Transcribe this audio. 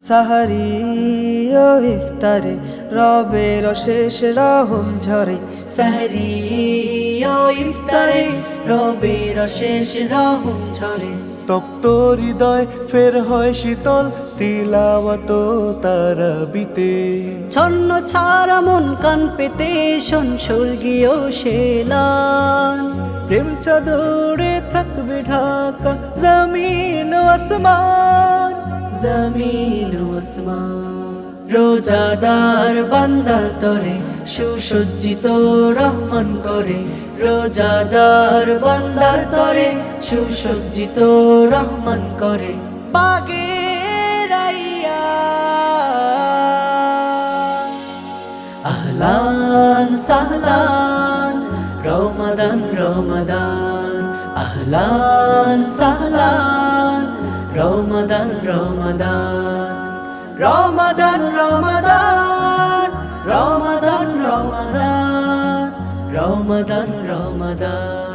সাহারি ও ইফতারে রবের অশেষ রহম ঝরে, সাহরি ও ইফতারে রবের অশেষ রহম ঝরে। তপ্ত হৃদয় ফের হয় শীতল তিলাওয়াত তারাবিতে। ছন্ন ছাড়া মন কান পেতে শোন স্বর্গীয় সেলান। প্রেম চাদরে থাকবে ঢাকা জমিন ও আসমান, জমিন ও আসমান। রোজাদার বান্দার তরে সুসজ্জিত রহমান করে, রোজাদার বান্দার তরে সুসজ্জিত রহমান করে। বাগের আইয়া আহলান সাহলান রমাদান রমাদান, আহলান সাহলান রমাদান রমাদান, রমাদান রমাদান, রমাদান রমাদান, রমাদান রমাদান।